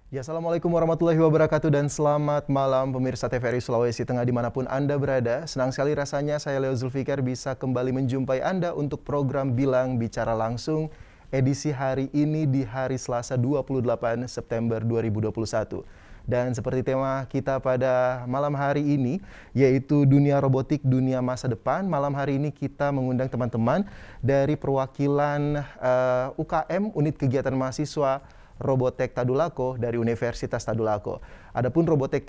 Ya, Assalamualaikum warahmatullahi wabarakatuh dan selamat malam pemirsa TVRI Sulawesi Tengah dimanapun Anda berada. Senang sekali rasanya saya Leo Zulfikar bisa kembali menjumpai Anda untuk program Bilang Bicara Langsung edisi hari ini di hari Selasa 28 September 2021. Dan seperti tema kita pada malam hari ini, yaitu dunia robotik, dunia masa depan. Malam hari ini kita mengundang teman-teman dari perwakilan UKM, Unit Kegiatan Mahasiswa Robotek Tadulako dari Universitas Tadulako. Adapun Robotek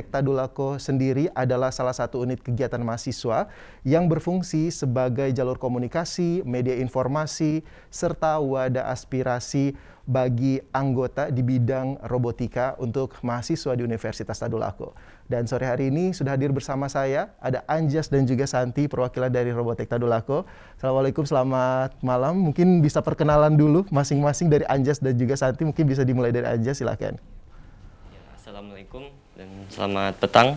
Tadulako sendiri adalah salah satu unit kegiatan mahasiswa yang berfungsi sebagai jalur komunikasi, media informasi, serta wadah aspirasi bagi anggota di bidang robotika untuk mahasiswa di Universitas Tadulako. Dan sore hari ini sudah hadir bersama saya, ada Anjas dan juga Santi, perwakilan dari Robotek Tadulako. Assalamualaikum, selamat malam. Mungkin bisa perkenalan dulu masing-masing dari Anjas dan juga Santi. Mungkin bisa dimulai dari Anjas, silakan. Ya, Assalamualaikum dan selamat petang.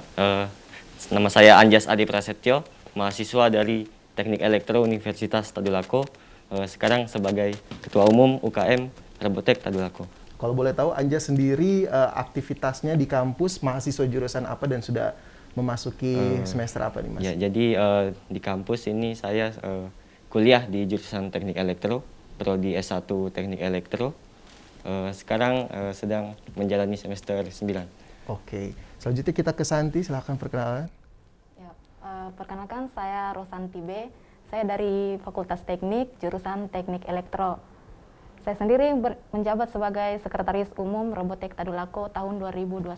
Nama saya Anjas Adi Prasetyo, mahasiswa dari Teknik Elektro Universitas Tadulako. Sekarang sebagai Ketua Umum UKM Robotek Tadulako. Kalau boleh tahu, Anjas sendiri aktivitasnya di kampus mahasiswa jurusan apa dan sudah memasuki semester apa nih, Mas? Ya, jadi di kampus ini saya kuliah di jurusan Teknik Elektro, prodi S1 Teknik Elektro. Sekarang sedang menjalani semester 9. Oke, selanjutnya kita ke Santi, silahkan perkenalan. Ya, perkenalkan saya Rosanti B. Saya dari Fakultas Teknik, jurusan Teknik Elektro. Saya sendiri menjabat sebagai Sekretaris Umum Robotek Tadulako tahun 2021.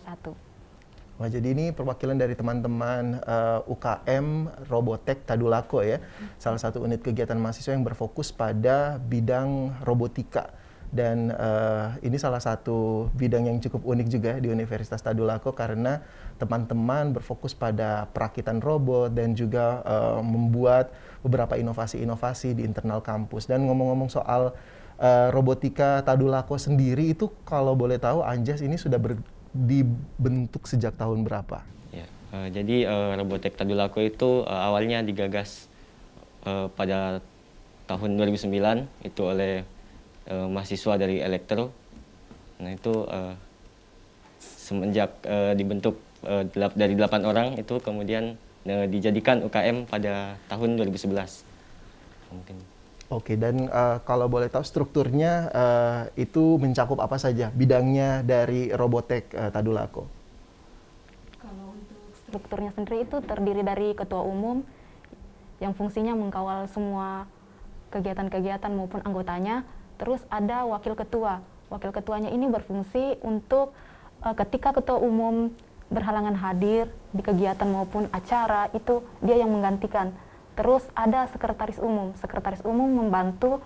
Wah, jadi ini perwakilan dari teman-teman UKM Robotek Tadulako ya, salah satu unit kegiatan mahasiswa yang berfokus pada bidang robotika. Dan ini salah satu bidang yang cukup unik juga di Universitas Tadulako karena teman-teman berfokus pada perakitan robot dan juga membuat beberapa inovasi-inovasi di internal kampus. Dan ngomong-ngomong soal robotika Tadulako sendiri itu, kalau boleh tahu Anjas, ini sudah dibentuk sejak tahun berapa? Ya, jadi Robotek Tadulako itu awalnya digagas pada tahun 2009 itu oleh mahasiswa dari Elektro. Nah itu semenjak dibentuk dari 8 orang itu kemudian dijadikan UKM pada tahun 2011. Mungkin. Oke, dan kalau boleh tahu strukturnya itu mencakup apa saja bidangnya dari Robotek Tadulako? Kalau untuk strukturnya sendiri itu terdiri dari ketua umum yang fungsinya mengkawal semua kegiatan-kegiatan maupun anggotanya. Terus ada wakil ketua. Wakil ketuanya ini berfungsi untuk ketika ketua umum berhalangan hadir di kegiatan maupun acara, itu dia yang menggantikan. Terus ada sekretaris umum. Sekretaris umum membantu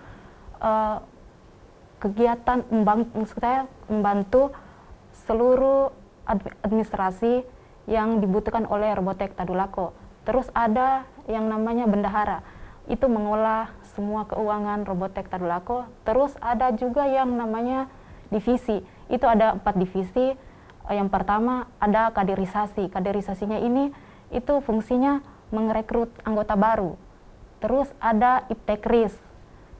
kegiatan, membantu seluruh administrasi yang dibutuhkan oleh Robotek Tadulako. Terus ada yang namanya bendahara. Itu mengolah semua keuangan Robotek Tadulako. Terus ada juga yang namanya divisi. Itu ada 4 divisi. Yang pertama ada kaderisasi. Kaderisasinya ini itu fungsinya merekrut anggota baru. Terus ada Iptekris.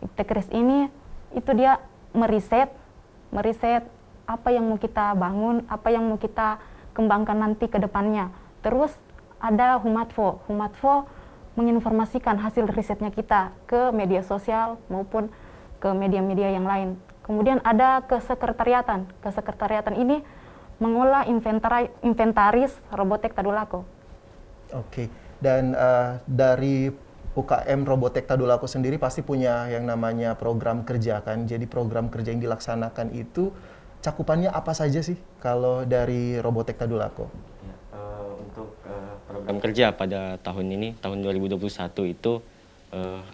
Iptekris ini itu dia meriset apa yang mau kita bangun, apa yang mau kita kembangkan nanti ke depannya. Terus ada Humatfo. Humatfo menginformasikan hasil risetnya kita ke media sosial maupun ke media-media yang lain. Kemudian ada kesekretariatan. Kesekretariatan ini mengolah inventaris Robotek Tadulako. Oke, dan dari UKM Robotek Tadulako sendiri pasti punya yang namanya program kerja kan. Jadi program kerja yang dilaksanakan itu cakupannya apa saja sih kalau dari Robotek Tadulako? Ya, untuk program kerja pada tahun ini, tahun 2021 itu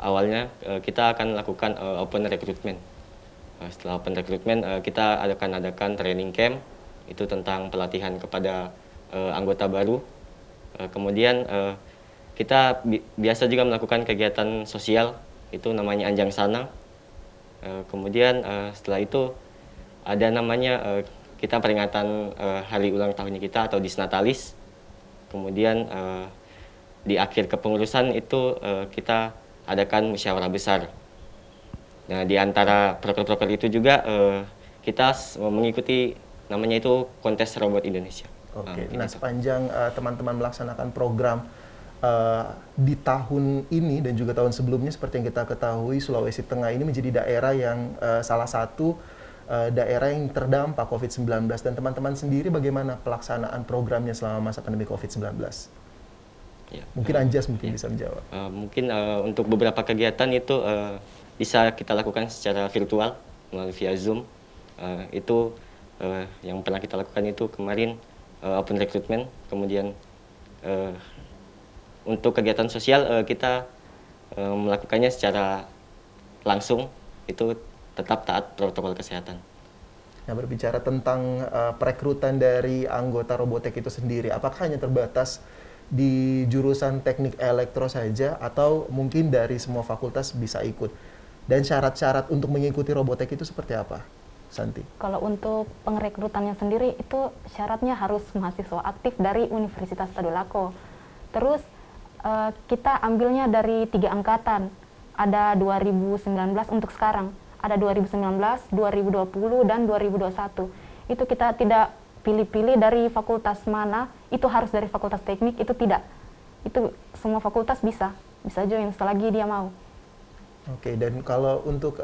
awalnya kita akan lakukan open recruitment. Setelah open recruitment, kita akan adakan training camp, itu tentang pelatihan kepada anggota baru. Kemudian kita biasa juga melakukan kegiatan sosial, itu namanya Anjang Sana. Kemudian setelah itu ada namanya kita peringatan hari ulang tahunnya kita atau Disnatalis. Kemudian di akhir kepengurusan itu kita adakan musyawarah besar. Nah, di antara proker-proker itu juga kita mengikuti namanya itu Kontes Robot Indonesia. Oke, Mungkin nah itu. sepanjang teman-teman melaksanakan program di tahun ini dan juga tahun sebelumnya, seperti yang kita ketahui, Sulawesi Tengah ini menjadi daerah yang salah satu daerah yang terdampak COVID-19. Dan teman-teman sendiri bagaimana pelaksanaan programnya selama masa pandemi COVID-19? Ya, Mungkin Anjas mungkin bisa menjawab. mungkin untuk beberapa kegiatan itu bisa kita lakukan secara virtual melalui via Zoom. Itu yang pernah kita lakukan itu kemarin open recruitment, kemudian untuk kegiatan sosial kita melakukannya secara langsung, itu tetap taat protokol kesehatan. Nah, berbicara tentang perekrutan dari anggota Robotek itu sendiri, apakah hanya terbatas di jurusan teknik elektro saja atau mungkin dari semua fakultas bisa ikut? Dan syarat-syarat untuk mengikuti Robotek itu seperti apa, Santi? Kalau untuk pengrekrutannya sendiri itu syaratnya harus mahasiswa aktif dari Universitas Tadulako. Terus kita ambilnya dari 3 angkatan. Ada 2019 untuk sekarang. Ada 2019, 2020, dan 2021. Itu kita tidak pilih-pilih dari fakultas mana, itu harus dari fakultas teknik, itu tidak. Itu semua fakultas bisa join selagi dia mau. Oke, dan kalau untuk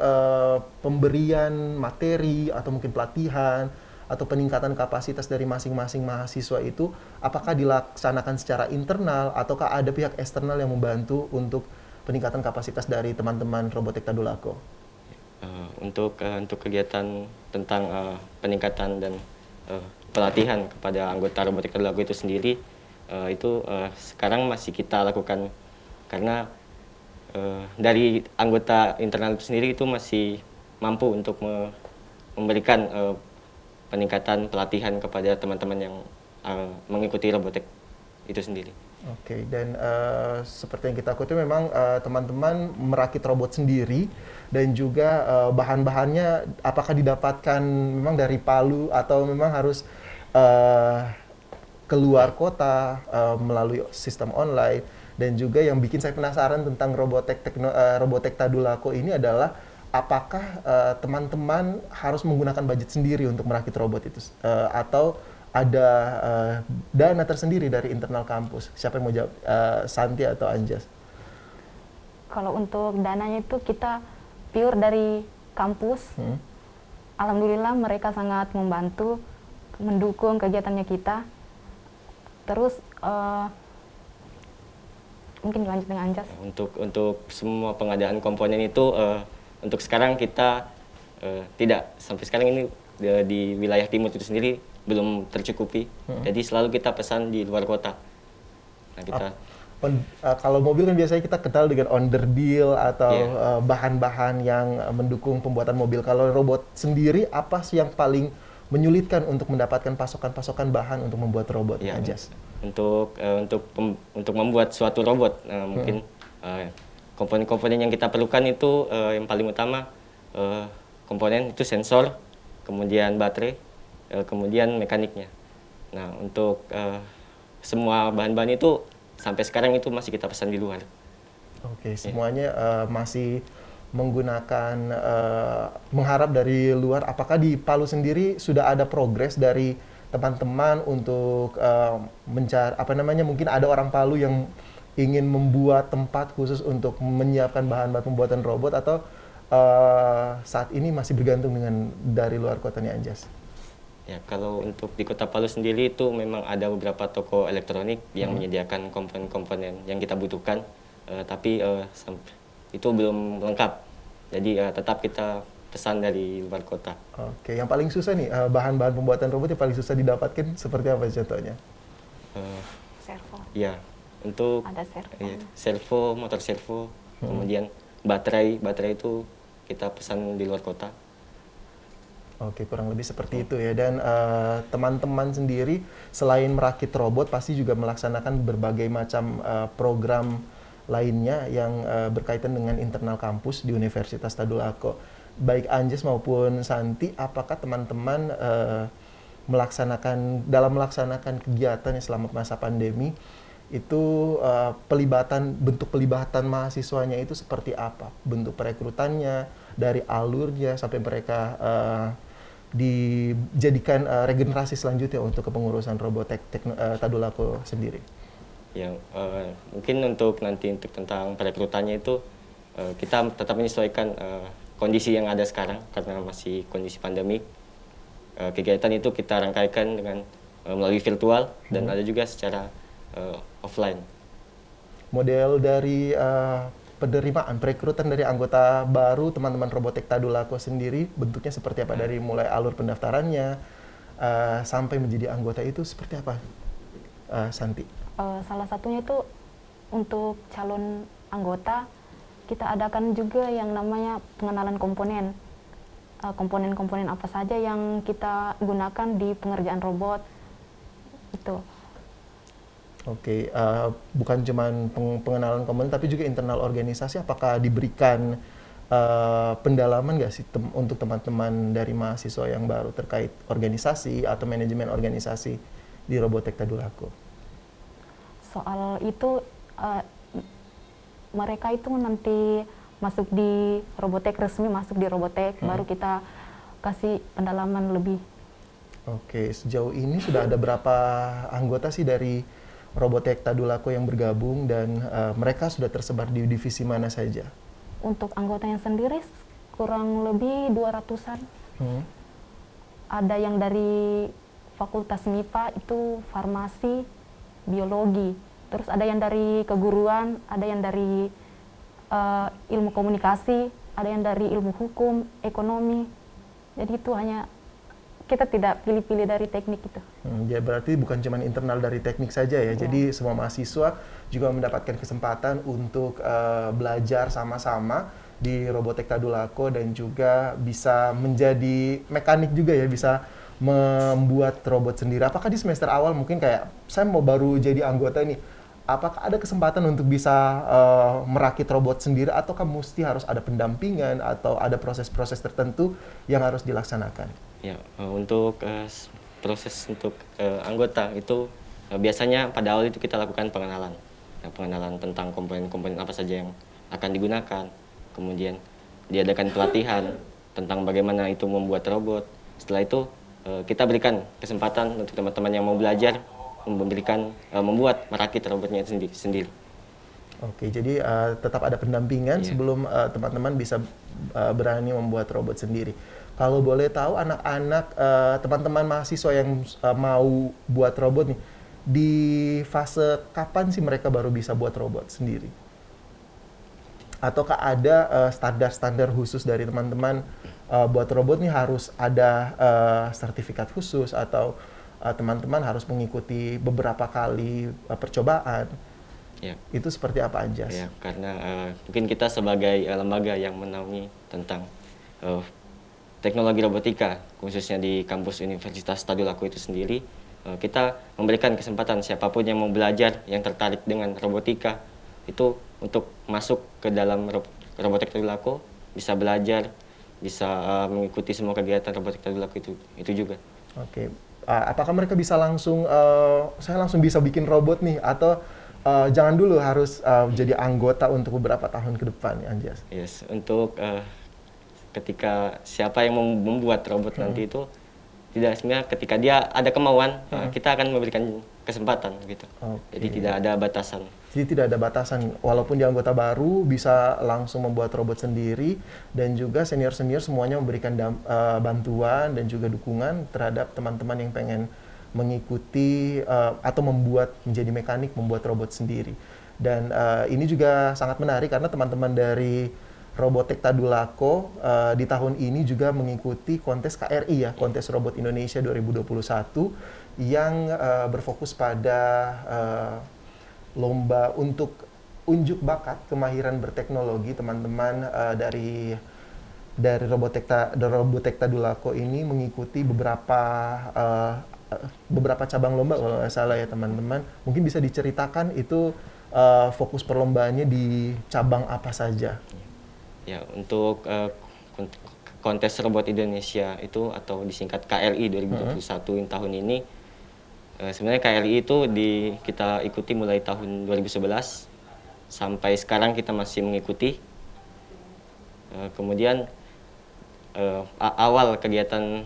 pemberian materi atau mungkin pelatihan atau peningkatan kapasitas dari masing-masing mahasiswa itu, apakah dilaksanakan secara internal ataukah ada pihak eksternal yang membantu untuk peningkatan kapasitas dari teman-teman Robotek Tadulako? Untuk kegiatan tentang peningkatan dan pelatihan kepada anggota Robotek Tadulako itu sendiri, itu sekarang masih kita lakukan karena dari anggota internal itu sendiri itu masih mampu untuk memberikan peningkatan pelatihan kepada teman-teman yang mengikuti Robotek itu sendiri. Oke, dan seperti yang kita kutip memang teman-teman merakit robot sendiri dan juga bahan-bahannya apakah didapatkan memang dari Palu atau memang harus keluar kota melalui sistem online. Dan juga yang bikin saya penasaran tentang Robotek Tadulako ini adalah apakah teman-teman harus menggunakan budget sendiri untuk merakit robot itu atau ada dana tersendiri dari internal kampus? Siapa yang mau jawab? Santi atau Anjas? Kalau untuk dananya itu kita pure dari kampus. Alhamdulillah mereka sangat membantu, mendukung kegiatannya kita. Terus mungkin dilanjut dengan Anjas. Untuk semua pengadaan komponen itu untuk sekarang kita tidak, sampai sekarang ini di wilayah timur itu sendiri belum tercukupi. Jadi selalu kita pesan di luar kota. Nah, kita kalau mobil kan biasanya kita kenal dengan onderdeal atau bahan-bahan yang mendukung pembuatan mobil. Kalau robot sendiri apa sih yang paling menyulitkan untuk mendapatkan pasokan-pasokan bahan untuk membuat robot? Anjas? Untuk membuat suatu robot mungkin komponen-komponen yang kita perlukan itu yang paling utama komponen itu sensor, kemudian baterai, kemudian mekaniknya. Nah, untuk semua bahan-bahan itu sampai sekarang itu masih kita pesan di luar. Oke, semuanya masih menggunakan mengharap dari luar. Apakah di Palu sendiri sudah ada progres dari teman-teman untuk mencari mungkin ada orang Palu yang ingin membuat tempat khusus untuk menyiapkan bahan-bahan pembuatan robot atau saat ini masih bergantung dengan dari luar kota nih, Anjas? Ya, kalau untuk di Kota Palu sendiri itu memang ada beberapa toko elektronik yang menyediakan komponen-komponen yang kita butuhkan, tapi itu belum lengkap. Jadi tetap kita pesan dari luar kota. Oke, yang paling susah nih bahan-bahan pembuatan robot yang paling susah didapatkan seperti apa contohnya? Servo. Ya, untuk Ada servo. servo, motor servo, kemudian baterai itu kita pesan di luar kota. Oke, kurang lebih seperti itu ya. Dan teman-teman sendiri selain merakit robot pasti juga melaksanakan berbagai macam program lainnya yang berkaitan dengan internal kampus di Universitas Tadulako. Baik Anjas maupun Santi, apakah teman-teman melaksanakan kegiatan selama masa pandemi itu bentuk pelibatan mahasiswanya itu seperti apa? Bentuk perekrutannya, dari alurnya sampai mereka dijadikan regenerasi selanjutnya untuk kepengurusan Robotek Tadulako sendiri? Ya, mungkin untuk tentang perekrutannya itu kita tetap menyesuaikan kondisi yang ada sekarang karena masih kondisi pandemik. Kegiatan itu kita rangkaikan dengan melalui virtual dan ada juga secara offline. Model dari penerimaan, perekrutan dari anggota baru teman-teman Robotek Tadulako sendiri bentuknya seperti apa? Dari mulai alur pendaftarannya sampai menjadi anggota itu seperti apa, Santi? Salah satunya itu untuk calon anggota kita adakan juga yang namanya pengenalan komponen. Komponen-komponen apa saja yang kita gunakan di pengerjaan robot itu. Oke, bukan cuma pengenalan komponen tapi juga internal organisasi. Apakah diberikan pendalaman nggak sih untuk teman-teman dari mahasiswa yang baru terkait organisasi atau manajemen organisasi di Robotek Tadulako? Soal itu mereka itu nanti masuk di Robotek, resmi masuk di Robotek, baru kita kasih pendalaman lebih. Oke, sejauh ini sudah ada berapa anggota sih dari Robotek Tadulako yang bergabung dan mereka sudah tersebar di divisi mana saja? Untuk anggotanya sendiri kurang lebih 200-an. Ada yang dari Fakultas MIPA itu farmasi, biologi. Terus ada yang dari keguruan, ada yang dari ilmu komunikasi, ada yang dari ilmu hukum, ekonomi. Jadi itu hanya kita tidak pilih-pilih dari teknik itu. Ya berarti bukan cuma internal dari teknik saja ya. Jadi semua mahasiswa juga mendapatkan kesempatan untuk belajar sama-sama di Robotek Tadulako dan juga bisa menjadi mekanik juga ya, bisa membuat robot sendiri. Apakah di semester awal mungkin kayak saya mau baru jadi anggota nih, apakah ada kesempatan untuk bisa merakit robot sendiri ataukah mesti harus ada pendampingan atau ada proses-proses tertentu yang harus dilaksanakan? Ya, untuk proses untuk anggota itu biasanya pada awal itu kita lakukan pengenalan. Pengenalan tentang komponen-komponen apa saja yang akan digunakan. Kemudian diadakan pelatihan tentang bagaimana itu membuat robot. Setelah itu kita berikan kesempatan untuk teman-teman yang mau belajar membuat merakit robotnya sendiri. Oke, jadi tetap ada pendampingan sebelum teman-teman bisa berani membuat robot sendiri. Kalau boleh tahu anak-anak, teman-teman mahasiswa yang mau buat robot nih, di fase kapan sih mereka baru bisa buat robot sendiri? Ataukah ada standar-standar khusus dari teman-teman buat robot nih harus ada sertifikat khusus atau teman-teman harus mengikuti beberapa kali percobaan? Ya. Itu seperti apa aja? Ya, karena mungkin kita sebagai lembaga yang menaungi tentang teknologi robotika, khususnya di kampus Universitas Tadulako itu sendiri, kita memberikan kesempatan siapapun yang mau belajar, yang tertarik dengan robotika, itu untuk masuk ke dalam Robotek Tadulako, bisa belajar, bisa mengikuti semua kegiatan Robotek Tadulako itu juga. Oke, apakah mereka bisa langsung, saya langsung bisa bikin robot nih, atau jangan dulu harus jadi anggota untuk beberapa tahun ke depan, Anjas? Yes, untuk ketika siapa yang membuat robot nanti itu tidak, sebenarnya ketika dia ada kemauan kita akan memberikan kesempatan gitu. Jadi tidak ada batasan. Jadi tidak ada batasan, walaupun dia anggota baru bisa langsung membuat robot sendiri dan juga senior-senior semuanya memberikan bantuan dan juga dukungan terhadap teman-teman yang pengen mengikuti atau menjadi mekanik, membuat robot sendiri. Dan ini juga sangat menarik karena teman-teman dari Robotek Tadulako di tahun ini juga mengikuti kontes KRI ya, Kontes Robot Indonesia 2021 yang berfokus pada lomba untuk unjuk bakat kemahiran berteknologi. Teman-teman dari Robotek Tadulako ini mengikuti beberapa cabang lomba kalau nggak salah ya teman-teman. Mungkin bisa diceritakan itu fokus perlombaannya di cabang apa saja? Ya, untuk kontes robot Indonesia itu atau disingkat KRI 2021 tahun ini, sebenarnya KRI itu kita ikuti mulai tahun 2011 sampai sekarang kita masih mengikuti. Kemudian awal kegiatan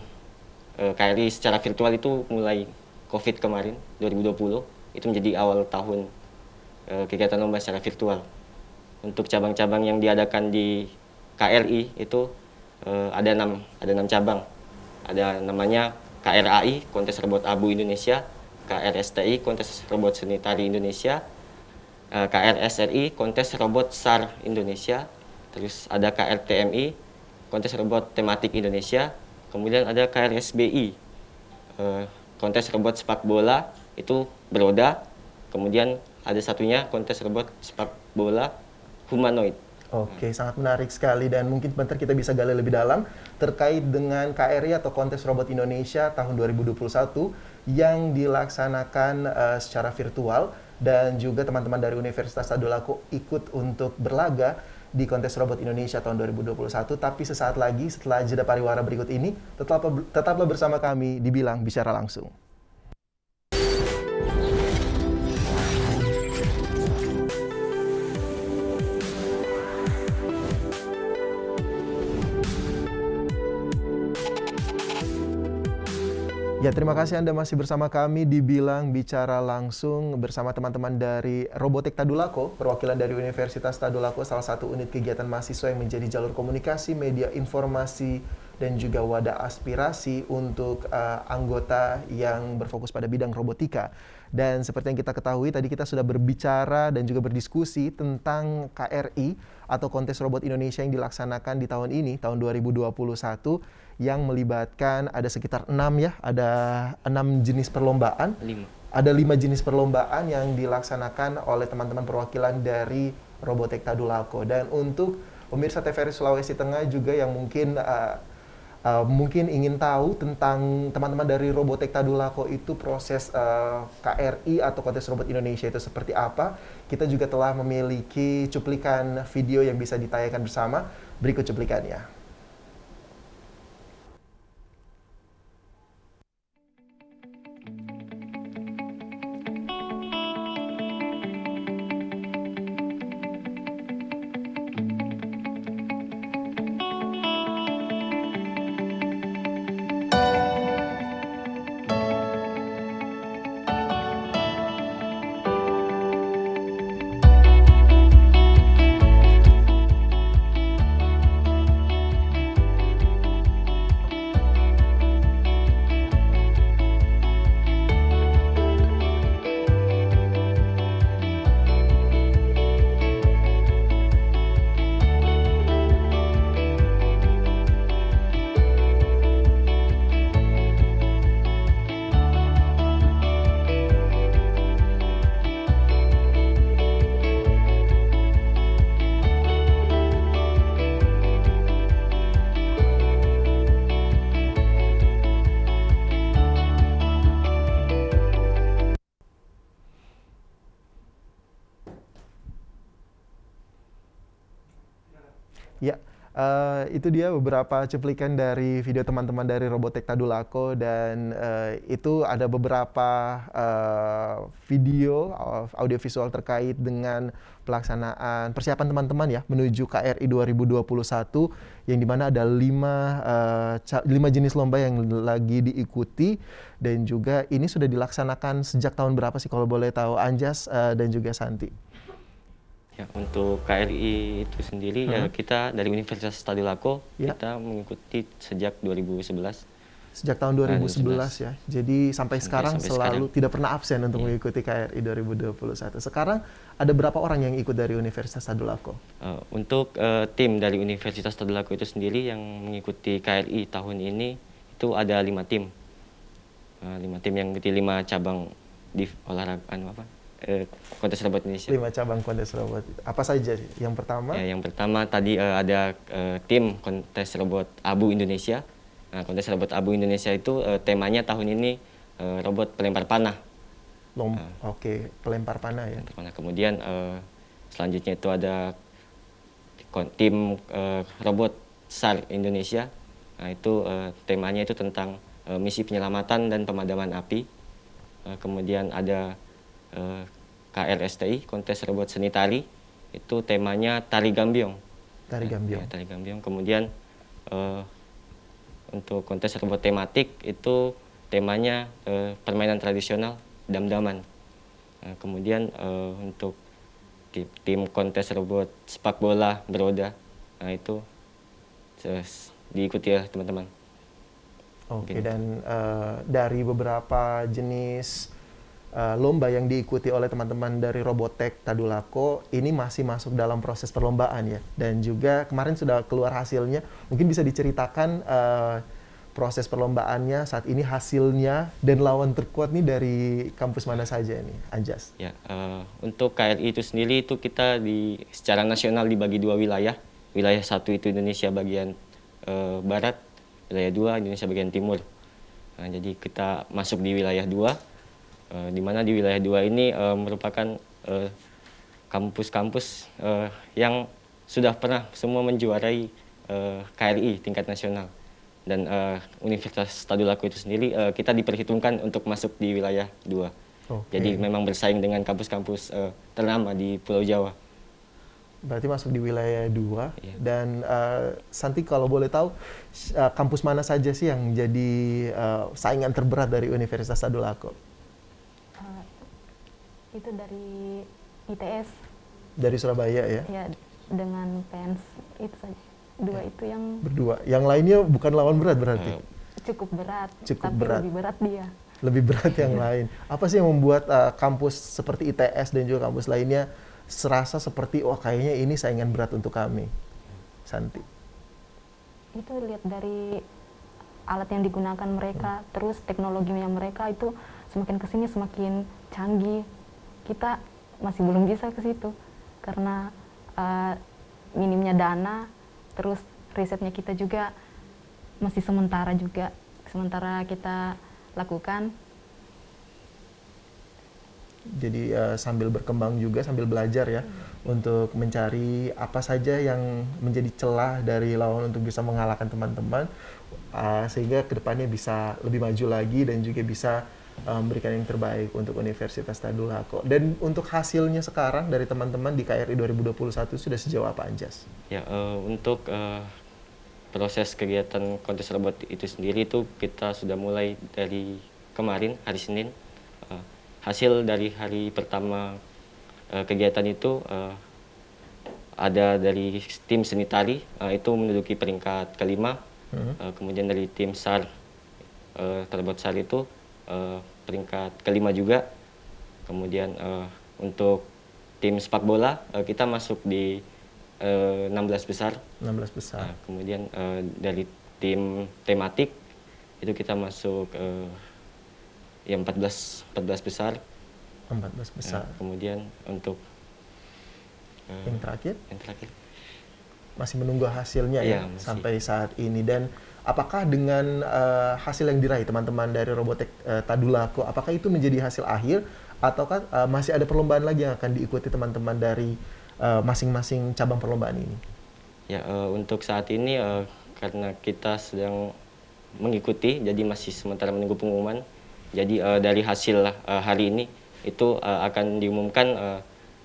KRI secara virtual itu mulai COVID kemarin 2020 itu menjadi awal tahun kegiatan lomba secara virtual. Untuk cabang-cabang yang diadakan di KRI itu ada enam cabang. Ada namanya KRAI, Kontes Robot Abu Indonesia, KRSTI, Kontes Robot Seni Tari Indonesia, KRSRI, Kontes Robot SAR Indonesia, terus ada KRTMI, Kontes Robot Tematik Indonesia, kemudian ada KRSBI, Kontes Robot Sepak Bola itu beroda, kemudian ada satunya Kontes Robot Sepak Bola Humanoid. Oke, sangat menarik sekali dan mungkin bentar kita bisa gali lebih dalam terkait dengan KRI atau Kontes Robot Indonesia tahun 2021 yang dilaksanakan secara virtual dan juga teman-teman dari Universitas Tadulako ikut untuk berlaga di Kontes Robot Indonesia tahun 2021. Tapi sesaat lagi setelah jeda pariwara berikut ini, tetaplah bersama kami di Bilang Bicara Langsung. Ya, terima kasih Anda masih bersama kami di Bilang Bicara Langsung bersama teman-teman dari Robotek Tadulako, perwakilan dari Universitas Tadulako, salah satu unit kegiatan mahasiswa yang menjadi jalur komunikasi, media informasi, dan juga wadah aspirasi untuk anggota yang berfokus pada bidang robotika. Dan seperti yang kita ketahui, tadi kita sudah berbicara dan juga berdiskusi tentang KRI atau Kontes Robot Indonesia yang dilaksanakan di tahun ini, tahun 2021, yang melibatkan ada sekitar 6 ya, ada 6 jenis perlombaan. 5. Ada 5 jenis perlombaan yang dilaksanakan oleh teman-teman perwakilan dari Robotek Tadulako. Dan untuk pemirsa TVRI Sulawesi Tengah juga yang mungkin ingin tahu tentang teman-teman dari Robotek Tadulako itu proses KRI atau Kontes Robot Indonesia itu seperti apa, kita juga telah memiliki cuplikan video yang bisa ditayangkan bersama. Berikut cuplikannya. Ya, itu dia beberapa cuplikan dari video teman-teman dari Robotek Tadulako dan itu ada beberapa video audiovisual terkait dengan pelaksanaan persiapan teman-teman ya menuju KRI 2021 yang dimana ada 5 jenis lomba yang lagi diikuti dan juga ini sudah dilaksanakan sejak tahun berapa sih kalau boleh tahu Anjas dan juga Santi? Ya, untuk KRI itu sendiri ya kita dari Universitas Tadulako kita mengikuti sejak 2011. Sejak tahun 2011 ya. Jadi sampai sekarang selalu tidak pernah absen untuk mengikuti KRI 2021. Sekarang ada berapa orang yang ikut dari Universitas Tadulako? Untuk tim dari Universitas Tadulako itu sendiri yang mengikuti KRI tahun ini itu ada 5 tim. 5 tim yang mengikuti 5 cabang di olahraga Kontes Robot Indonesia. 5 cabang Kontes Robot. Apa saja? Yang pertama? Ya, yang pertama tadi ada tim Kontes Robot Abu Indonesia. Nah, Kontes Robot Abu Indonesia itu temanya tahun ini robot pelempar panah. Oke, pelempar panah ya. Kemudian selanjutnya itu ada tim robot SAR Indonesia. Nah, itu temanya itu tentang misi penyelamatan dan pemadaman api. Kemudian ada KRSTI, Kontes Robot Seni Tari, itu temanya Tari Gambyong. Tari Gambyong. Ya, Tari Gambyong. Kemudian untuk kontes robot tematik itu temanya permainan tradisional dam-daman. Kemudian untuk tim kontes robot sepak bola beroda, nah itu diikuti ya teman-teman. Oke, dan dari beberapa jenis lomba yang diikuti oleh teman-teman dari Robotech Tadulako, ini masih masuk dalam proses perlombaan ya. Dan juga kemarin sudah keluar hasilnya, mungkin bisa diceritakan proses perlombaannya saat ini, hasilnya, dan lawan terkuat nih dari kampus mana saja nih, Anjas? Ya, untuk KRI itu sendiri itu kita secara nasional dibagi 2 wilayah. Wilayah 1 itu Indonesia bagian barat, wilayah 2 Indonesia bagian timur. Nah, jadi kita masuk di wilayah 2, di mana di wilayah 2 ini merupakan kampus-kampus yang sudah pernah semua menjuarai KRI tingkat nasional. Dan Universitas Tadulako itu sendiri kita diperhitungkan untuk masuk di wilayah 2. Oke. Jadi memang bersaing dengan kampus-kampus ternama di Pulau Jawa. Berarti masuk di wilayah 2. Iya. Dan Santi, kalau boleh tahu, kampus mana saja sih yang jadi saingan terberat dari Universitas Tadulako? Itu dari ITS, Dari Surabaya ya? ya, dengan PENS itu saja. 2 itu yang Berdua. Yang lainnya bukan lawan berat berarti? cukup berat, Cukup tapi berat. lebih berat dia. Lebih berat yang lain. Apa sih yang membuat kampus seperti ITS dan juga kampus lainnya serasa seperti, oh kayaknya ini saingan berat untuk kami? Santi. Itu lihat dari alat yang digunakan mereka, terus teknologinya mereka itu semakin kesini semakin canggih. Kita masih belum bisa ke situ karena minimnya dana, terus risetnya kita juga masih sementara kita lakukan. Jadi sambil berkembang juga, sambil belajar ya, untuk mencari apa saja yang menjadi celah dari lawan untuk bisa mengalahkan teman-teman, sehingga kedepannya bisa lebih maju lagi dan juga bisa memberikan yang terbaik untuk Universitas Tadulako. Dan untuk hasilnya sekarang dari teman-teman di KRI 2021 sudah sejauh apa, Anjas? Ya, untuk proses kegiatan kontes robot itu sendiri itu kita sudah mulai dari kemarin hari Senin. Hasil dari hari pertama kegiatan itu ada dari tim seni tari itu menduduki peringkat kelima. Kemudian dari tim SAR, robot SAR itu peringkat kelima juga. Kemudian untuk tim sepak bola kita masuk di 16 besar. 16 besar. Kemudian dari tim tematik itu kita masuk yang 14 besar. 14 besar. Kemudian untuk Yang terakhir yang terakhir masih menunggu hasilnya ya, Iya, masih. sampai saat ini. Dan apakah dengan hasil yang diraih teman-teman dari Robotech Tadulako, apakah itu menjadi hasil akhir ataukah masih ada perlombaan lagi yang akan diikuti teman-teman dari masing-masing cabang perlombaan ini? ya untuk saat ini karena kita sedang mengikuti, jadi masih sementara menunggu pengumuman. Jadi dari hasil hari ini itu akan diumumkan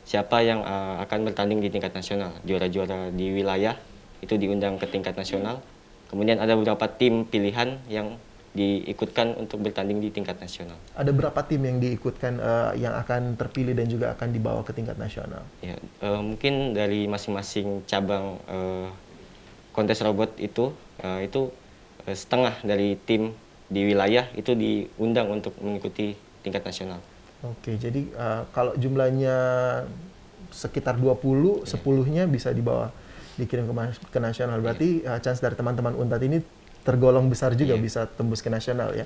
siapa yang akan bertanding di tingkat nasional. Juara-juara di wilayah itu diundang ke tingkat nasional. Kemudian ada beberapa tim pilihan yang diikutkan untuk bertanding di tingkat nasional. Ada berapa tim yang diikutkan yang akan terpilih dan juga akan dibawa ke tingkat nasional? Ya, mungkin dari masing-masing cabang kontes robot itu setengah dari tim di wilayah itu diundang untuk mengikuti tingkat nasional. Oke, jadi kalau jumlahnya sekitar 20, 10-nya bisa dibawa, dikirim ke nasional. Berarti chance dari teman-teman Untat ini tergolong besar juga bisa tembus ke nasional ya.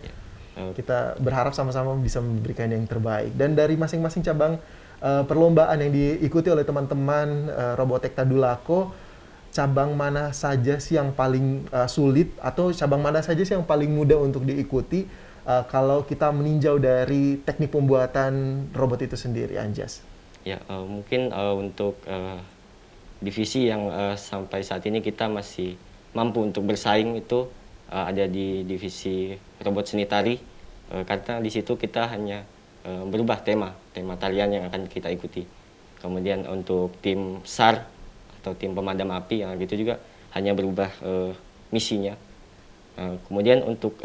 Kita berharap sama-sama bisa memberikan yang terbaik. Dan dari masing-masing cabang perlombaan yang diikuti oleh teman-teman Robotech Tadulako, cabang mana saja sih yang paling sulit atau cabang mana saja sih yang paling mudah untuk diikuti kalau kita meninjau dari teknik pembuatan robot itu sendiri, Anjas? Ya, mungkin untuk divisi yang sampai saat ini kita masih mampu untuk bersaing itu ada di divisi robot seni tari, karena di situ kita hanya berubah tema tarian yang akan kita ikuti. Kemudian untuk tim SAR atau tim pemadam api yang gitu juga hanya berubah misinya. Kemudian untuk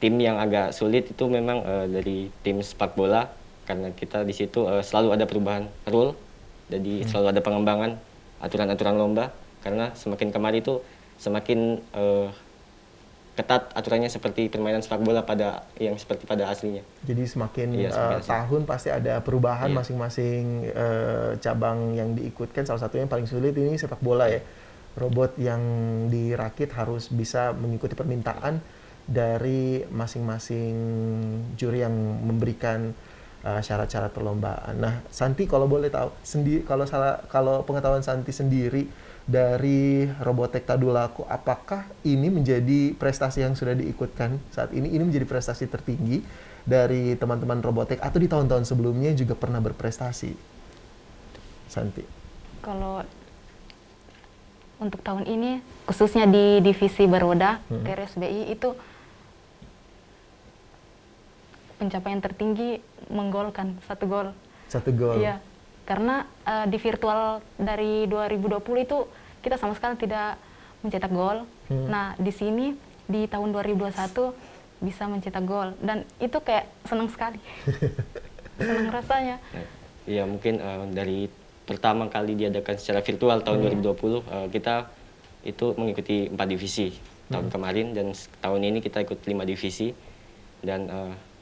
tim yang agak sulit itu memang dari tim sepak bola, karena kita di situ selalu ada perubahan rule, jadi selalu ada pengembangan aturan-aturan lomba, karena semakin kemari itu semakin ketat aturannya seperti permainan sepak bola yang seperti pada aslinya. Jadi semakin Iya, semakin asli. tahun pasti ada perubahan Iya. masing-masing cabang yang diikutkan. Salah satunya yang paling sulit ini sepak bola ya. Robot yang dirakit harus bisa mengikuti permintaan dari masing-masing juri yang memberikan syarat-syarat perlombaan. Nah, Santi kalau boleh tahu, kalau pengetahuan Santi sendiri dari Robotech Tadulako, apakah ini menjadi prestasi yang sudah diikutkan saat ini? Ini menjadi prestasi tertinggi dari teman-teman Robotech atau di tahun-tahun sebelumnya juga pernah berprestasi? Santi. Kalau untuk tahun ini, khususnya di divisi beroda, TRSBI itu pencapaian tertinggi menggolkan 1 gol. 1 gol. Iya, karena di virtual dari 2020 itu kita sama sekali tidak mencetak gol. Nah, di sini di tahun 2021 bisa mencetak gol dan itu kayak senang sekali. Senang rasanya. Iya, mungkin dari pertama kali diadakan secara virtual tahun 2020, kita itu mengikuti 4 divisi tahun kemarin, dan tahun ini kita ikut 5 divisi, dan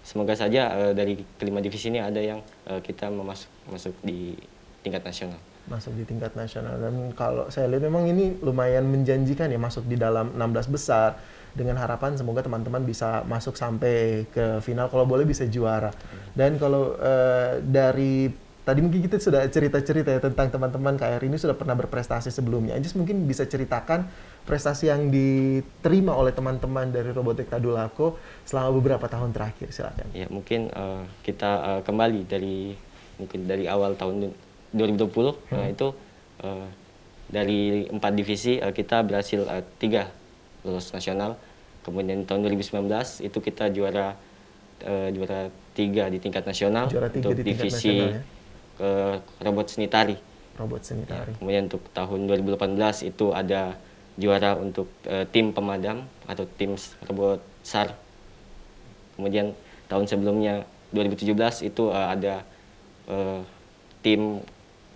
semoga saja dari kelima divisi ini ada yang kita masuk di tingkat nasional. Masuk di tingkat nasional, dan kalau saya lihat memang ini lumayan menjanjikan ya, masuk di dalam 16 besar dengan harapan semoga teman-teman bisa masuk sampai ke final, kalau boleh bisa juara. Dan kalau dari tadi mungkin kita sudah cerita-cerita ya tentang teman-teman KRI ini sudah pernah berprestasi sebelumnya. Anjas mungkin bisa ceritakan prestasi yang diterima oleh teman-teman dari Robotech Tadulako selama beberapa tahun terakhir, silakan. Ya, mungkin kita kembali dari awal tahun 2020, itu dari 4 divisi kita berhasil 3 lulus nasional. Kemudian tahun 2019 itu kita juara 3 di tingkat nasional untuk divisi robot seni tari. Robot seni tari. Ya, kemudian untuk tahun 2018 itu ada juara untuk tim pemadam atau tim robot SAR. Kemudian tahun sebelumnya 2017 itu ada tim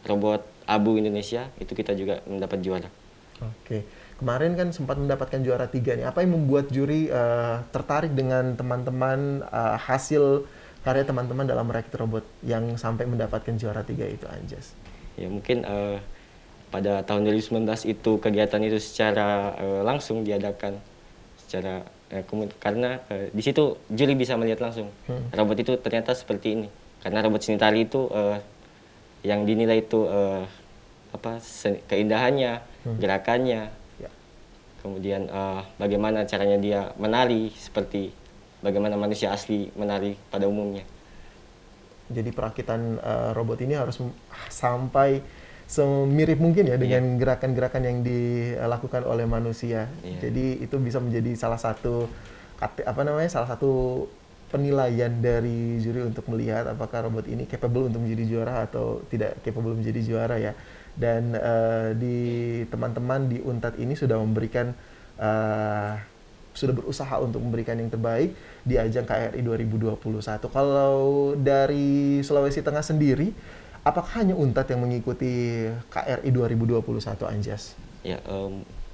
robot Abu Indonesia, itu kita juga mendapat juara. Oke, kemarin kan sempat mendapatkan juara 3 nih. Apa yang membuat juri tertarik dengan teman-teman, hasil karya teman-teman dalam merakit robot yang sampai mendapatkan juara 3 itu, Anjas? Ya, mungkin pada tahun 2019 itu kegiatan itu secara langsung diadakan secara karena di situ juri bisa melihat langsung robot itu ternyata seperti ini. Karena robot seni tari itu yang dinilai itu keindahannya, gerakannya, kemudian bagaimana caranya dia menari, seperti bagaimana manusia asli menari pada umumnya. Jadi perakitan robot ini harus sampai semirip mungkin ya dengan gerakan-gerakan yang dilakukan oleh manusia. Jadi itu bisa menjadi salah satu penilaian dari juri untuk melihat apakah robot ini capable untuk menjadi juara atau tidak capable menjadi juara ya. Dan di teman-teman di Untat ini sudah memberikan sudah berusaha untuk memberikan yang terbaik di ajang KRI 2021. Kalau dari Sulawesi Tengah sendiri, apakah hanya Untat yang mengikuti KRI 2021, Anjas? Ya,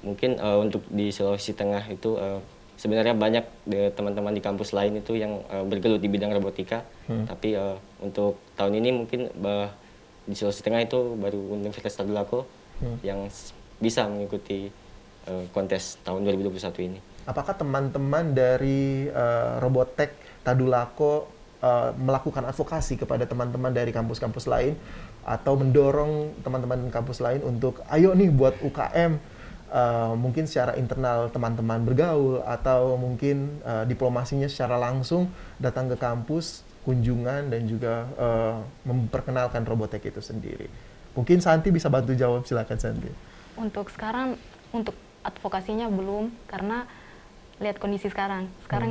mungkin untuk di Sulawesi Tengah itu sebenarnya banyak teman-teman di kampus lain itu yang bergelut di bidang robotika. Tapi untuk tahun ini mungkin di Sulawesi Tengah itu baru Universitas Tadulako yang bisa mengikuti kontes tahun 2021 ini. Apakah teman-teman dari Robotech Tadulako melakukan advokasi kepada teman-teman dari kampus-kampus lain atau mendorong teman-teman kampus lain untuk ayo nih buat UKM, mungkin secara internal teman-teman bergaul atau mungkin diplomasinya secara langsung datang ke kampus, kunjungan dan juga memperkenalkan Robotech itu sendiri? Mungkin Santi bisa bantu jawab, silakan Santi. Untuk sekarang, untuk advokasinya belum, karena lihat kondisi sekarang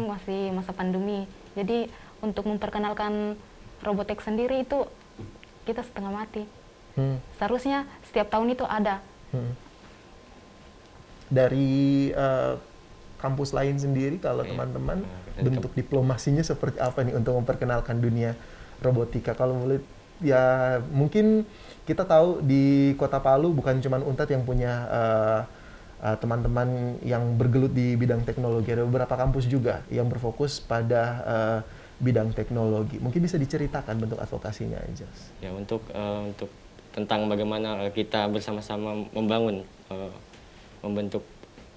masih masa pandemi. Jadi untuk memperkenalkan Robotech sendiri itu kita setengah mati. Seharusnya setiap tahun itu ada. Dari kampus lain sendiri kalau Iya. teman-teman Dari bentuk diplomasinya seperti apa nih untuk memperkenalkan dunia robotika? Kalau boleh ya mungkin kita tahu di Kota Palu bukan cuma Unpad yang punya teman-teman yang bergelut di bidang teknologi, ada beberapa kampus juga yang berfokus pada bidang teknologi. Mungkin bisa diceritakan bentuk advokasinya, Anjas. Ya, untuk tentang bagaimana kita bersama-sama membangun membentuk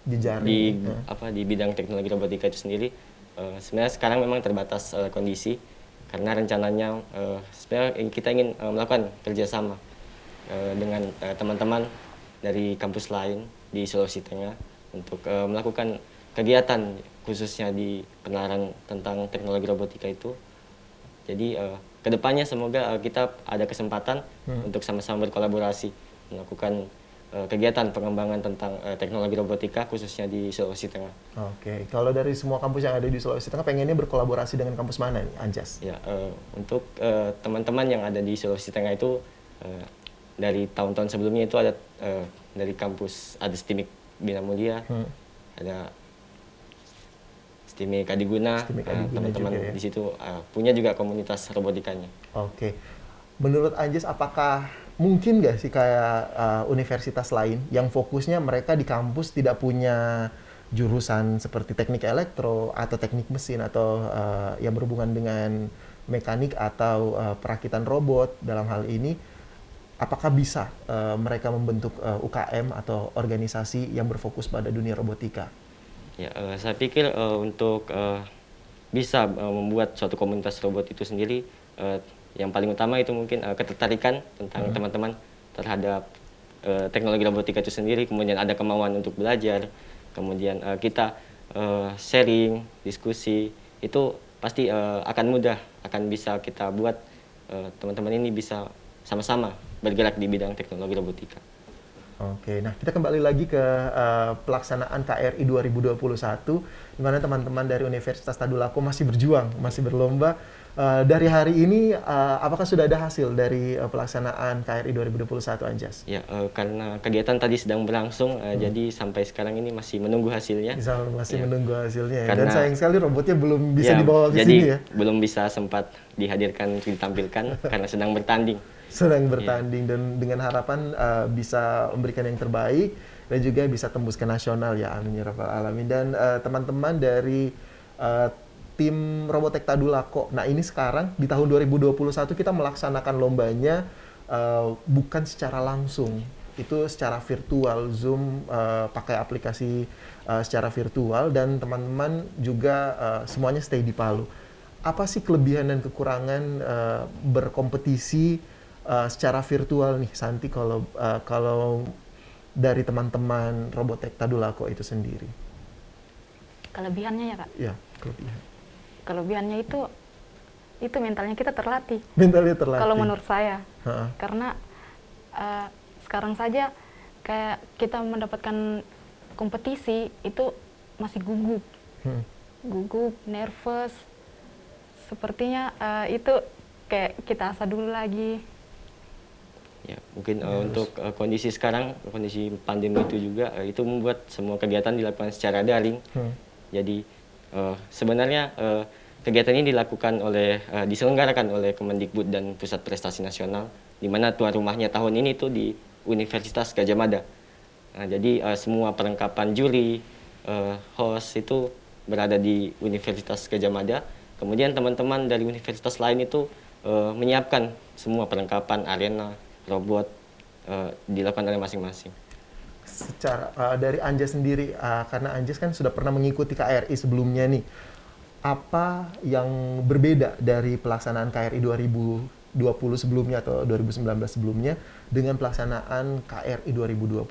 Jejaring. di bidang teknologi robotika itu sendiri. Sebenarnya sekarang memang terbatas kondisi karena rencananya sebenarnya kita ingin melakukan kerjasama dengan teman-teman dari kampus lain di Sulawesi Tengah untuk melakukan kegiatan khususnya di penalaran tentang teknologi robotika itu. Jadi kedepannya semoga kita ada kesempatan untuk sama-sama berkolaborasi melakukan kegiatan pengembangan tentang teknologi robotika khususnya di Sulawesi Tengah. Oke, kalau dari semua kampus yang ada di Sulawesi Tengah pengennya berkolaborasi dengan kampus mana nih, Anjas? Ya, untuk teman-teman yang ada di Sulawesi Tengah itu dari tahun-tahun sebelumnya itu ada dari kampus ada STIMIK Bina Mulia, ada STIMIK Adiguna, teman-teman juga, ya? di situ punya juga komunitas robotikanya. Oke, menurut Anjas apakah mungkin nggak sih kayak universitas lain yang fokusnya mereka di kampus tidak punya jurusan seperti teknik elektro atau teknik mesin atau yang berhubungan dengan mekanik atau perakitan robot dalam hal ini, apakah bisa mereka membentuk UKM atau organisasi yang berfokus pada dunia robotika? Ya, saya pikir untuk bisa membuat suatu komunitas robot itu sendiri, yang paling utama itu mungkin ketertarikan tentang teman-teman terhadap teknologi robotika itu sendiri, kemudian ada kemauan untuk belajar, kemudian kita sharing, diskusi, itu pasti akan mudah, akan bisa kita buat teman-teman ini bisa sama-sama bergerak di bidang teknologi robotika. Oke, nah kita kembali lagi ke pelaksanaan KRI 2021, di mana teman-teman dari Universitas Tadulako masih berjuang, masih berlomba. Dari hari ini, apakah sudah ada hasil dari pelaksanaan KRI 2021, Anjas? Ya, karena kegiatan tadi sedang berlangsung, jadi sampai sekarang ini masih menunggu hasilnya. Masih menunggu hasilnya ya. Dan Karena- sayang sekali robotnya belum bisa Ya, dibawa ke jadi sini ya. belum bisa sempat dihadirkan, ditampilkan karena sedang bertanding. Sedang bertanding dan dengan harapan bisa memberikan yang terbaik dan juga bisa tembus ke nasional ya, amin ya rabbal alamin. Dan teman-teman dari tim Robotek Tadulako, nah ini sekarang di tahun 2021 kita melaksanakan lombanya bukan secara langsung, itu secara virtual, Zoom, pakai aplikasi secara virtual, dan teman-teman juga semuanya stay di Palu. Apa sih kelebihan dan kekurangan berkompetisi secara virtual nih, Santi, kalau dari teman-teman Robotek Tadulako itu sendiri? Kelebihannya ya Kak? Ya, kelebihan. Kelebihannya itu mentalnya kita terlatih. Mentalnya terlatih. Kalau menurut saya, Ha-ha. karena sekarang saja kayak kita mendapatkan kompetisi itu masih gugup, nervous. Sepertinya itu kayak kita asah dulu lagi. Ya, mungkin untuk kondisi sekarang, kondisi pandemi itu juga itu membuat semua kegiatan dilakukan secara daring. Jadi sebenarnya kegiatan ini diselenggarakan oleh Kemendikbud dan Pusat Prestasi Nasional, di mana tuan rumahnya tahun ini itu di Universitas Gadjah Mada. Nah, jadi semua perlengkapan juri, host itu berada di Universitas Gadjah Mada. Kemudian teman-teman dari universitas lain itu menyiapkan semua perlengkapan arena robot dilakukan oleh masing-masing. Secara dari Anjas sendiri, karena Anjas kan sudah pernah mengikuti KRI sebelumnya nih, apa yang berbeda dari pelaksanaan KRI 2020 sebelumnya atau 2019 sebelumnya dengan pelaksanaan KRI 2021?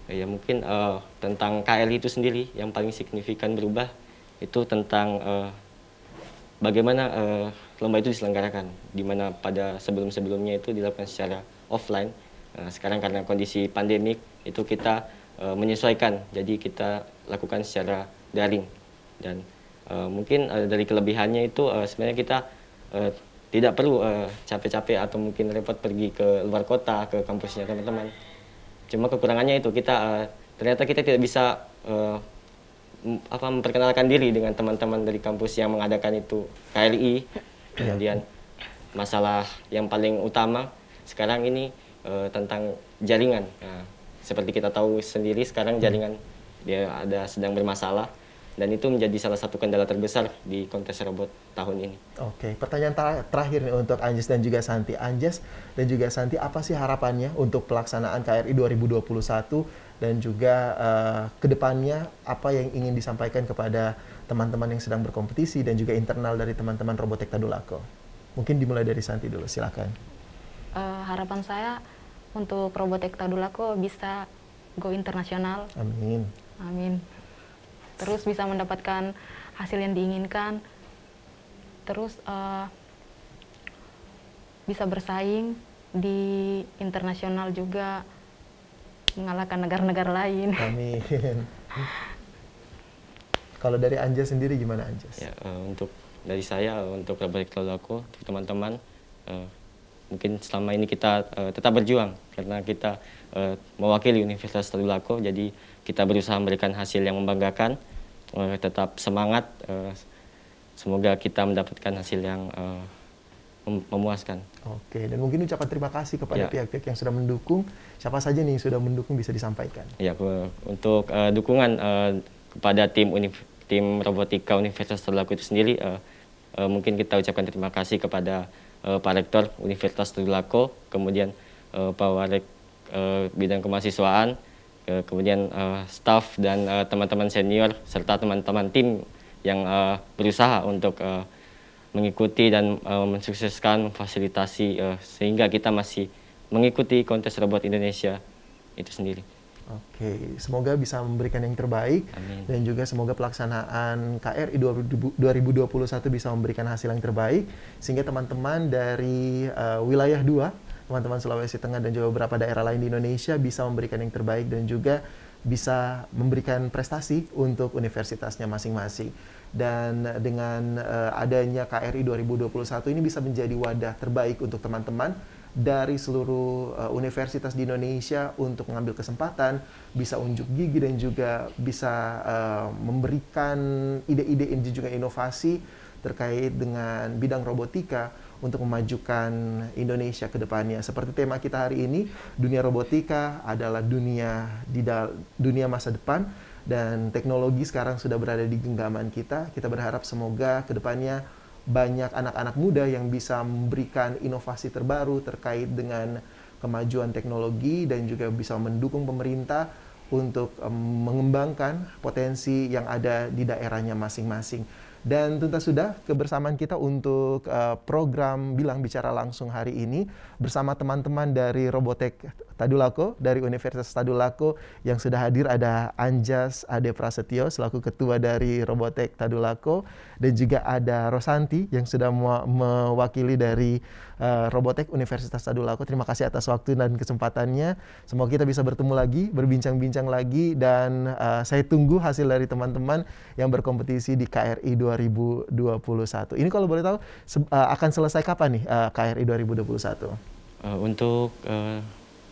Ya mungkin tentang KRI itu sendiri yang paling signifikan berubah itu tentang bagaimana lomba itu diselenggarakan, di mana pada sebelum-sebelumnya itu dilakukan secara offline. Sekarang karena kondisi pandemik itu kita menyesuaikan, jadi kita lakukan secara daring. Dan mungkin dari kelebihannya itu sebenarnya kita tidak perlu capek-capek atau mungkin repot pergi ke luar kota, ke kampusnya teman-teman. Cuma kekurangannya itu ternyata kita tidak bisa memperkenalkan diri dengan teman-teman dari kampus yang mengadakan itu KRI. Kemudian masalah yang paling utama sekarang ini tentang jaringan. Nah, seperti kita tahu sendiri sekarang jaringan dia sedang bermasalah, dan itu menjadi salah satu kendala terbesar di kontes robot tahun ini. Oke, pertanyaan terakhir nih untuk Anjas dan juga Santi. Anjas dan juga Santi, apa sih harapannya untuk pelaksanaan KRI 2021 dan juga kedepannya apa yang ingin disampaikan kepada teman-teman yang sedang berkompetisi dan juga internal dari teman-teman Robotech Tadulako? Mungkin dimulai dari Santi dulu, silakan. Harapan saya untuk Robotech Tadulako bisa go internasional. Amin. Amin. Terus bisa mendapatkan hasil yang diinginkan. Terus bisa bersaing di internasional juga, mengalahkan negara-negara lain. Amin. Kalau dari Anjas sendiri gimana, Anjas? Ya, untuk dari saya, untuk Robotech Tadulako, untuk teman-teman, mungkin selama ini kita tetap berjuang karena kita mewakili Universitas Tadulako, jadi kita berusaha memberikan hasil yang membanggakan, tetap semangat, semoga kita mendapatkan hasil yang memuaskan. Oke, dan mungkin ucapan terima kasih kepada pihak-pihak yang sudah mendukung. Siapa saja nih yang sudah mendukung bisa disampaikan. Ya, untuk dukungan kepada tim robotika Universitas Tadulako itu sendiri, mungkin kita ucapkan terima kasih kepada Pak Rektor Universitas Tadulako, kemudian Pak Warek bidang kemahasiswaan, kemudian staf dan teman-teman senior serta teman-teman tim yang berusaha untuk mengikuti dan mensukseskan memfasilitasi sehingga kita masih mengikuti kontes robot Indonesia itu sendiri. Oke, semoga bisa memberikan yang terbaik. Amin. Dan juga semoga pelaksanaan KRI 2021 bisa memberikan hasil yang terbaik sehingga teman-teman dari wilayah 2, teman-teman Sulawesi Tengah dan juga beberapa daerah lain di Indonesia bisa memberikan yang terbaik dan juga bisa memberikan prestasi untuk universitasnya masing-masing. Dan dengan adanya KRI 2021 ini bisa menjadi wadah terbaik untuk teman-teman dari seluruh universitas di Indonesia untuk mengambil kesempatan, bisa unjuk gigi dan juga bisa memberikan ide-ide dan juga inovasi terkait dengan bidang robotika untuk memajukan Indonesia ke depannya. Seperti tema kita hari ini, dunia robotika adalah dunia masa depan dan teknologi sekarang sudah berada di genggaman kita. Kita berharap semoga ke depannya banyak anak-anak muda yang bisa memberikan inovasi terbaru terkait dengan kemajuan teknologi dan juga bisa mendukung pemerintah untuk mengembangkan potensi yang ada di daerahnya masing-masing. Dan tuntas sudah kebersamaan kita untuk program Bilang Bicara Langsung hari ini bersama teman-teman dari Robotech Tadulako, dari Universitas Tadulako yang sudah hadir. Ada Anjas Ade Prasetyo selaku ketua dari Robotech Tadulako, dan juga ada Rosanti yang sudah mewakili dari Robotech Universitas Tadulako. Terima kasih atas waktu dan kesempatannya. Semoga kita bisa bertemu lagi, berbincang-bincang lagi, dan saya tunggu hasil dari teman-teman yang berkompetisi di KRI 2021. Ini kalau boleh tahu akan selesai kapan nih KRI 2021? Untuk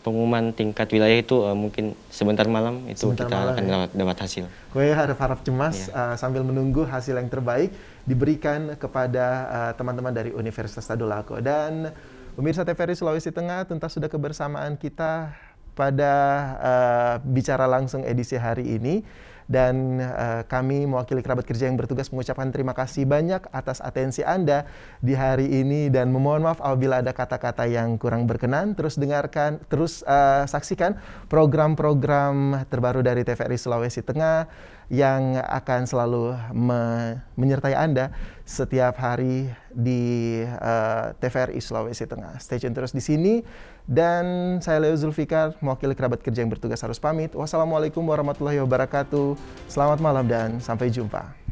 pengumuman tingkat wilayah itu mungkin sebentar malam itu sebentar kita malam, akan ya? dapat hasil. Gue harap cemas sambil menunggu hasil yang terbaik diberikan kepada teman-teman dari Universitas Tadulako. Dan pemirsa TVRI Sulawesi Tengah, tuntas sudah kebersamaan kita pada Bicara Langsung edisi hari ini. Dan kami mewakili kerabat kerja yang bertugas mengucapkan terima kasih banyak atas atensi Anda di hari ini, dan memohon maaf apabila ada kata-kata yang kurang berkenan. Terus saksikan program-program terbaru dari TVRI Sulawesi Tengah yang akan selalu menyertai Anda setiap hari di TVRI Sulawesi Tengah. Stay tune terus di sini. Dan saya Leo Zulfikar, mewakili kerabat kerja yang bertugas harus pamit. Wassalamualaikum warahmatullahi wabarakatuh. Selamat malam dan sampai jumpa.